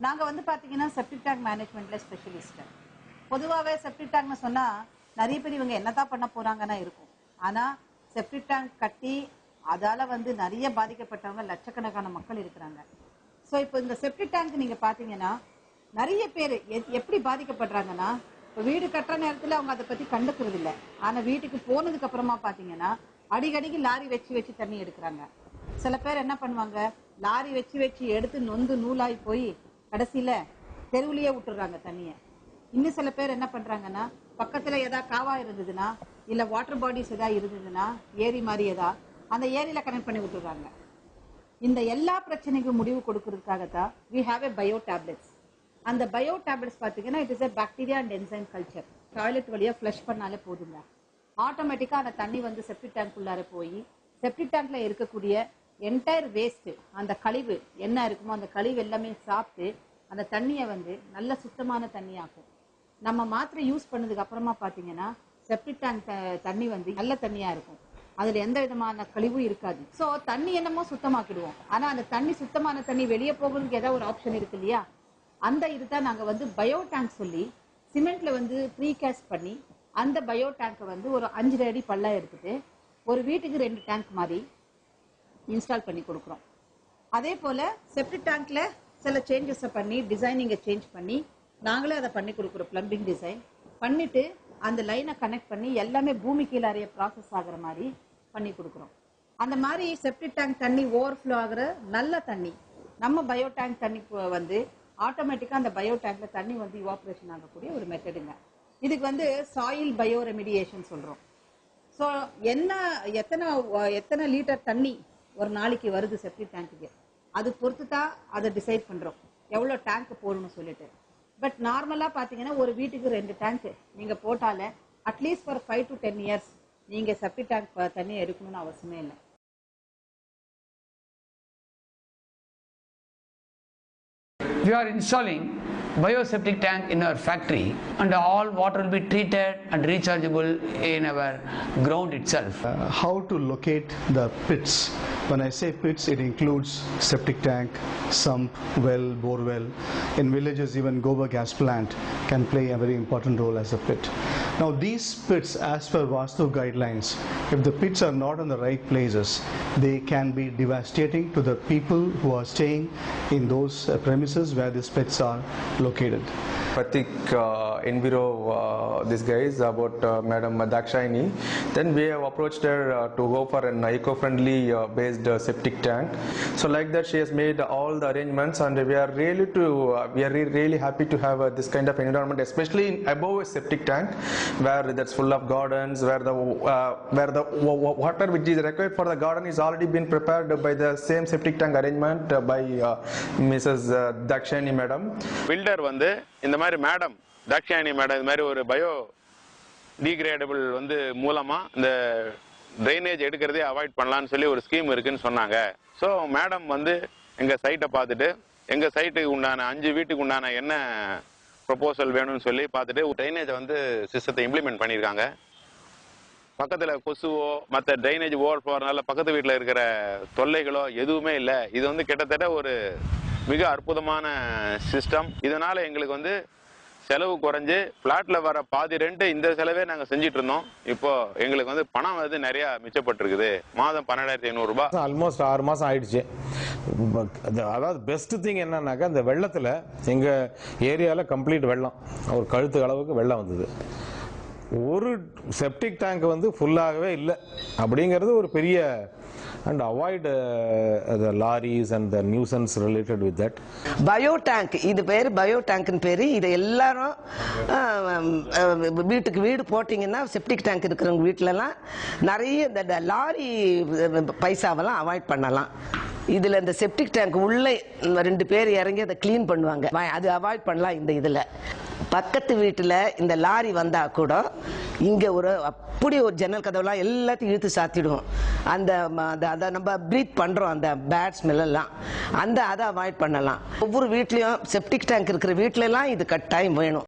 நாங்க வந்து பாத்தீங்கன்னா செப்டிக் டேங்க் மேனேஜ்மெண்ட்ல ஸ்பெஷலிஸ்ட். பொதுவாகவே செப்டிக் டேங்க்னு சொன்னா நிறைய பேர் இவங்க என்னதான் பண்ண போறாங்கன்னா இருக்கும். ஆனா செப்டிக் டேங்க் கட்டி அதால வந்து நிறைய பாதிக்கப்பட்டவங்க லட்சக்கணக்கான மக்கள் இருக்கிறாங்க. ஸோ இப்போ இந்த செப்டிக் டேங்க் நீங்க பாத்தீங்கன்னா நிறைய பேர் எப்படி பாதிக்கப்படுறாங்கன்னா, இப்போ வீடு கட்டுற நேரத்தில் அவங்க அதை பத்தி கண்டுக்கிறது இல்லை. ஆனா வீட்டுக்கு போனதுக்கு அப்புறமா பாத்தீங்கன்னா அடிக்கடிக்கு லாரி வச்சு வச்சு தண்ணி எடுக்கிறாங்க. சில பேர் என்ன பண்ணுவாங்க, லாரி வச்சு வச்சு எடுத்து நொந்து நூலாகி போய் கடைசியில தெருவுலயே விட்டுறாங்க தண்ணிய. இன்னும் சில பேர் என்ன பண்றாங்கன்னா, பக்கத்துல ஏதாவது காவா இருந்ததுன்னா இல்ல வாட்டர் பாடிஸ் ஏதாவது இருந்ததுன்னா ஏரி மாதிரி ஏதாவது அந்த ஏரியில கனெக்ட் பண்ணி விட்டுறாங்க. இந்த எல்லா பிரச்சனைக்கும் முடிவு கொடுக்கறதுக்காகத்தான் we have a bio tablets. அந்த பயோ டேப்லெட்ஸ் பாத்தீங்கன்னா it is a bacteria and enzyme culture. Toilet வழியா ஃப்ளஷ் பண்ணாலே போதுங்க, ஆட்டோமேட்டிக்கா அந்த தண்ணி வந்து செப்டிக் டேங்க் உள்ளார போய் செப்டிக் டேங்க்ல இருக்கக்கூடிய என்டையர் வேஸ்ட், அந்த கழிவு என்ன இருக்குமோ அந்த கழிவு எல்லாமே சாப்பிட்டு அந்த தண்ணியை வந்து நல்ல சுத்தமான தண்ணி ஆகும். நம்ம மாத்திரை யூஸ் பண்ணதுக்கு அப்புறமா பாத்தீங்கன்னா செப்டிக் டேங்க் தண்ணி வந்து நல்ல தண்ணியா இருக்கும். அதுல எந்த விதமான கழிவும் இருக்காது. சோ தண்ணி என்னமோ சுத்தமாக்கிடுவோம், ஆனா அந்த தண்ணி சுத்தமான தண்ணி வெளியே போகிறதுக்கு ஏதாவது ஒரு ஆப்ஷன் இருக்கு இல்லையா? அந்த இதுதான் நாங்க வந்து பயோ டேங்க் சொல்லி சிமெண்ட்ல வந்து ப்ரீகாஸ்ட் பண்ணி அந்த பயோ டேங்கை வந்து ஒரு 5 அடி பள்ளம் எடுத்துட்டு ஒரு வீட்டுக்கு 2 டேங்க் மாதிரி இன்ஸ்டால் பண்ணி கொடுக்குறோம். அதே போல செப்டிக் டேங்க்ல சில சேஞ்சஸ் பண்ணி டிசைனிங்கை சேஞ்ச் பண்ணி நாங்களே அதை பண்ணி கொடுக்குறோம். பிளம்பிங் டிசைன் பண்ணிட்டு அந்த லைனை கனெக்ட் பண்ணி எல்லாமே பூமி கீழே அறிய ப்ராசஸ் ஆகுற மாதிரி பண்ணி கொடுக்குறோம். அந்த மாதிரி செப்டிக் டேங்க் தண்ணி ஓவர்ஃப்ளோ ஆகுற நல்ல தண்ணி நம்ம பயோ டேங்க் தண்ணி வந்து ஆட்டோமேட்டிக்கா அந்த பயோ டேங்க்ல தண்ணி வந்து இவாபரேஷன் ஆகக்கூடிய ஒரு மெத்தடுங்க. இதுக்கு வந்து சாயில் பயோ ரெமிடியேஷன் சொல்றோம். ஸோ எத்தனை லிட்டர் தண்ணி ஒரு நாளைக்கு வருது செப்டிக் டேங்க்குக்கு, அது பொறுத்து தான் அதை டிசைட் பண்றோம் எவ்வளோ டேங்க் போடணும்னு சொல்லிட்டு. பட் நார்மலா பாத்தீங்கன்னா ஒரு வீட்டுக்கு 2 டேங்க் நீங்க போட்டாலே அட்லீஸ்ட் ஃபார் 5 to 10 இயர்ஸ் நீங்க செப்டிக் டேங்க் தண்ணி எடுக்கணும்னு அவசியமே இல்லை. We are installing bioseptic tank in our factory, and all water will be treated and rechargeable in our ground itself. How to locate the pits? When I say pits, it includes septic tank, sump, well, bore well. In villages, even gobar gas plant can play a very important role as a pit. Now these pits, as per Vastu guidelines, if the pits are not in the right places, they can be devastating to the people who are staying in those premises where these pits are located. Pratik Enviro, this guy is about Madam Dakshayani. Then we have approached her to go for an eco-friendly based septic tank. So like that, she has made all the arrangements, and we are really happy to have this kind of environment, especially above a septic tank, where that's full of gardens, where the water which is required for the garden is already been prepared by the same septic tank arrangement by Mrs. Dakshayani Madam. Builder வந்து இந்த மாதிரி madam Dakshayani madam இது மாதிரி ஒரு bio degradable வந்து மூலமா இந்த drainage எடுக்கிறதே அவாய்ட் பண்ணலான்னு சொல்லி ஒரு ஸ்கீம் இருக்குன்னு சொன்னாங்க. ஸோ மேடம் வந்து எங்க சைட்டை பார்த்துட்டு எங்க சைட்டுக்கு உண்டான 5 வீட்டுக்கு உண்டான என்ன ப்ரொபோசல் வேணும்னு சொல்லி பார்த்துட்டு ட்ரைனேஜை வந்து சிஸ்டத்தை இம்ப்ளிமெண்ட் பண்ணியிருக்காங்க. பக்கத்தில் கொசுவோ மற்ற ட்ரைனேஜ் ஓவர் போகிறதுனால பக்கத்து வீட்டில் இருக்கிற தொல்லைகளோ எதுவுமே இல்லை. இது வந்து கிட்டத்தட்ட ஒரு மிக அற்புதமான சிஸ்டம். இதனால எங்களுக்கு வந்து செலவு குறைஞ்சு பிளாட்ல வர பாதி ரெண்டு இந்த செலவே நாங்க செஞ்சிட்டு இருந்தோம். இப்போ எங்களுக்கு வந்து பணம் வந்து நிறைய மிச்சப்பட்டிருக்குது. மாதம் 12,500 ரூபாய். ஆல்மோஸ்ட் 6 மாசம் ஆயிடுச்சு. அதாவது பெஸ்ட் திங் என்னன்னாக்கா, இந்த வெள்ளத்துல எங்க ஏரியால கம்ப்ளீட் வெள்ளம், ஒரு கழுத்து அளவுக்கு வெள்ளம் வந்தது. ஒரு செப்டிக் டேங்க் வந்து ஃபுல்லாகவே இல்லை அப்படிங்கிறது ஒரு பெரிய and avoid the lorries and the nuisance related with that. Bio tank, இது பேர் பயோ டேங்க்னு பேர். இது எல்லாரும் வீட்டுக்கு வீடு போட்டிங்கன்னா செப்டிக் டேங்க் இருக்கிறவங்க வீட்டிலலாம் நிறைய இந்த லாரி பைசாவெல்லாம் அவாய்ட் பண்ணலாம். இதில் இந்த செப்டிக் டேங்க் உள்ளே 2 பேர் இறங்கி அதை க்ளீன் பண்ணுவாங்க, அது அவாய்ட் பண்ணலாம். இந்த இதில் பக்கத்து வீட்டில் இந்த லாரி வந்தால் கூட இங்கே அப்படி ஒரு ஜன்னல் கதவுலாம் எல்லாத்தையும் இழுத்து சாத்திடுவோம். அதை நம்ம ப்ரீத் பண்ணுறோம், அந்த பேட் ஸ்மெல்லாம் அதை அவாய்ட் பண்ணலாம். ஒவ்வொரு வீட்லேயும் செப்டிக் டேங்க் இருக்கிற வீட்டிலலாம் இது கட்டாயம் வேணும்.